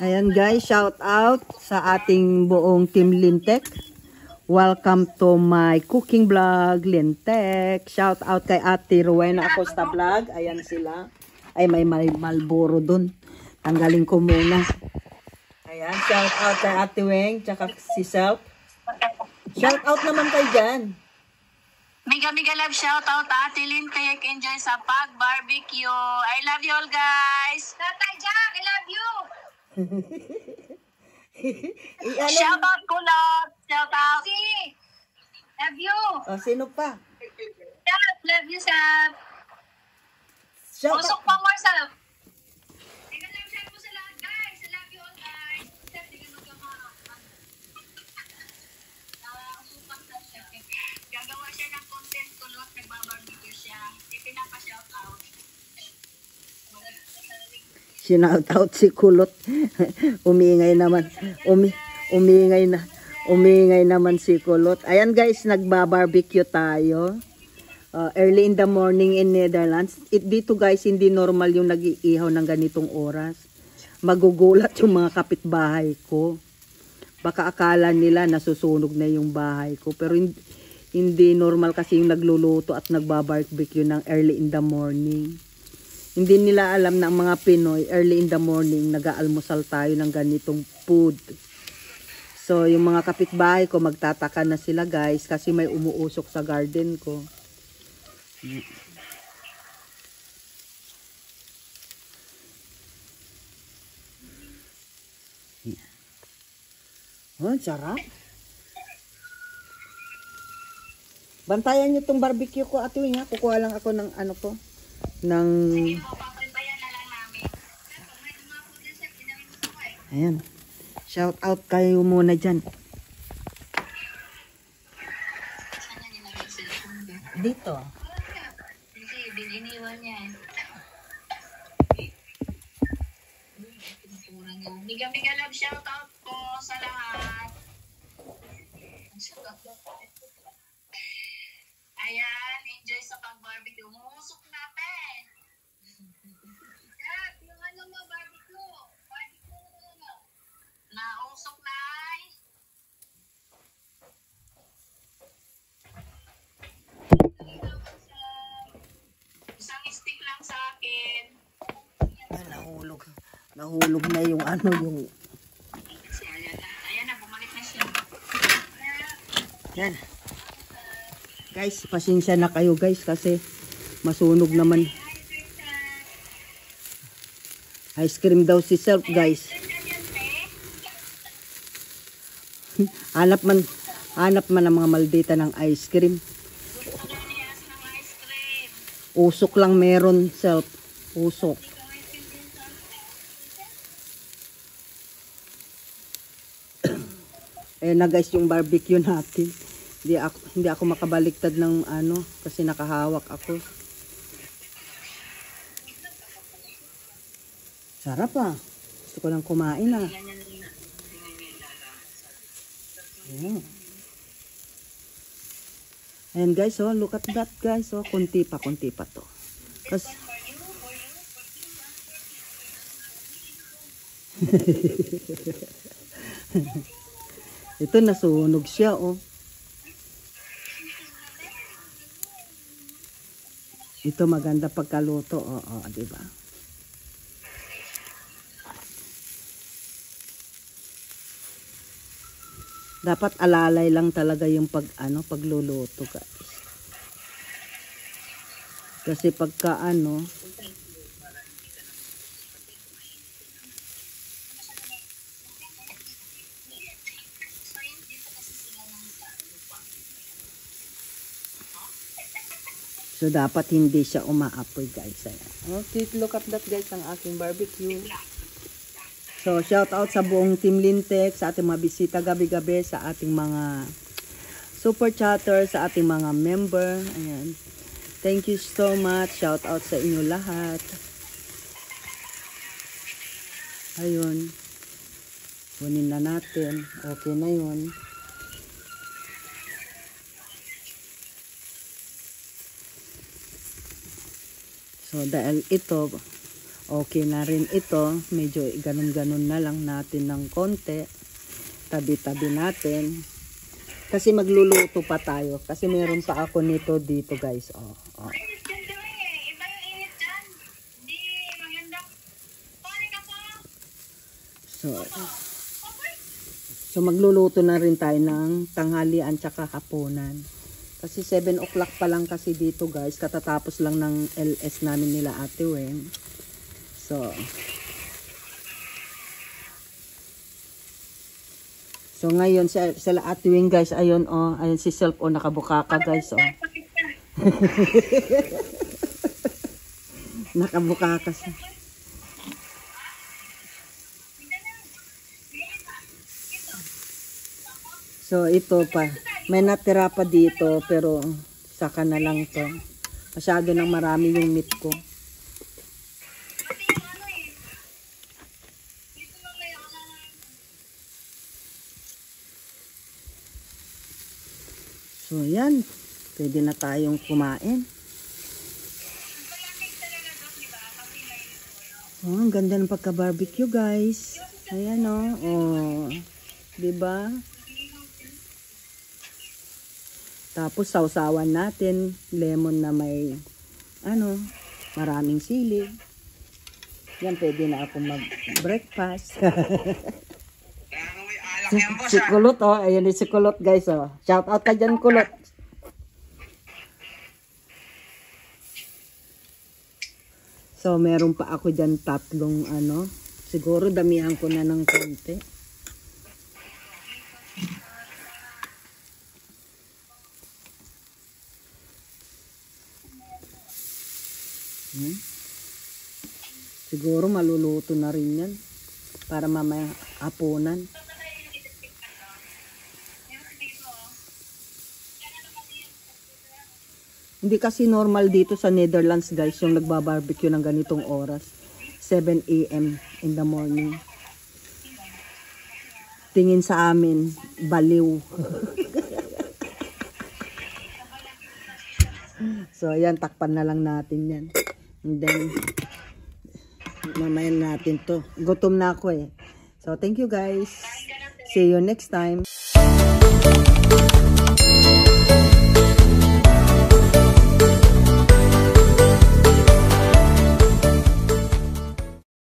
Ayan guys, shout out sa ating buong team Lintek. Welcome to my cooking vlog, Lintek. Shout out kay Ate Rowena Acosta Vlog. Ayan sila. Ay, may Malboro dun. Tanggalin ko muna. Ayan, shout out kay Ate Weng, tsaka si Self. Shout out naman kay Jan. Mega love shout out Ate Lynn kaya enjoy sa pag-barbecue. I love you all guys. Tatay Jack, I love you. Shout out Kulot. Shout out. Love you. Oh, sino pa? Love you, Sab. Shout out. Usok pa more, Sab. Mega love shout po sa lahat guys. I love you all guys. Sab, di ka gagawa siya ng content Kulot. Nagbabarbecue siya. Ipinapa-shout out. Shout out si Kulot. Umingay naman. Umingay naman si Kulot. Ayan guys, nagbabarbecue tayo. Early in the morning in Netherlands. Dito guys, hindi normal yung nag-iihaw ng ganitong oras. Magugulat yung mga kapitbahay ko. Baka akala nila nasusunog na yung bahay ko. Pero hindi normal kasi yung nagluluto at nagbabarbecue ng early in the morning. Hindi nila alam na ang mga Pinoy, early in the morning, nag-aalmusal tayo ng ganitong food. So, yung mga kapitbahay ko, magtataka na sila guys, kasi may umuusok sa garden ko. Oh, sarap. Bantayan nyo itong barbecue ko, Ate Wing, ha? Kukuha lang ako ng ano ko. Ayan. Shout out kayo muna dyan. Dito. Kasi bininiwan niya eh. Mega love shout out po sa lahat. Ayan, enjoy sa pag-barbecue. Umusok natin. Yung ano mo, barbecue. Nausok na ay. Isang stick lang sa akin. Ayan, nahulog na yung ano yung... Ayan na, bumalik na siya. Yan. Guys, pasensya na kayo guys kasi masunog naman. Ice cream daw si Self guys. Hanap man ang mga maldita ng ice cream. Usok lang meron Self. Usok. Eh na guys yung barbecue natin. Hindi ako makabaliktad ng ano kasi nakahawak ako. Sarap ah. Gusto ko lang kumain ah. Ayan. Ayan guys, oh, look at that guys. Oh, kunti pa to. Kasi ito nasunog siya oh. Ito maganda pagkaluto. Oo, di ba? Dapat alalay lang talaga yung pagluluto, guys. Kasi pagka so, dapat hindi siya umaapoy, guys. Ayan. Okay, look at that, guys, ang aking barbecue. So, shout out sa buong Team Lintek, sa ating mga bisita gabi-gabi, sa ating mga super chatter, sa ating mga member. Ayan. Thank you so much. Shout out sa inyo lahat. Ayun. Kunin na natin. Okay na yun. So, dahil ito, Okay na rin ito. Medyo ganun-ganun na lang natin ng konti. Tabi-tabi natin. Kasi magluluto pa tayo. Kasi meron pa ako nito dito guys. Oh. So magluluto na rin tayo ng tanghalian tsaka hapunan. Kasi 7 o'clock pa lang kasi dito guys. Katatapos lang ng LS namin nila Ate Wen. So ngayon sila Ate Wen guys. Ayun ayun si Self nakabuka ka guys Nakabuka ka siya. So ito pa, may natira pa dito pero saka na lang to. Masyado nang marami yung meat ko. So yan, pwede na tayong kumain. Oh, ang ganda ng pagka-barbecue guys. Ayan oh, 'di ba? Tapos sausawan natin lemon na may maraming sili. Yan, pwede na ako mag-breakfast. Si Kulot ayan si Kulot guys Shout out ka dyan Kulot. So meron pa ako dyan 3 siguro damihan ko na ng konti. Siguro maluluto na rin yan para mamaya hapunan. Hindi kasi normal dito sa Netherlands guys yung nagbabarbecue ng ganitong oras. 7 AM in the morning. Tingin sa amin, baliw. So ayan, takpan na lang natin yan. And then mamayan natin to. Gutom na ako So thank you guys. See you next time.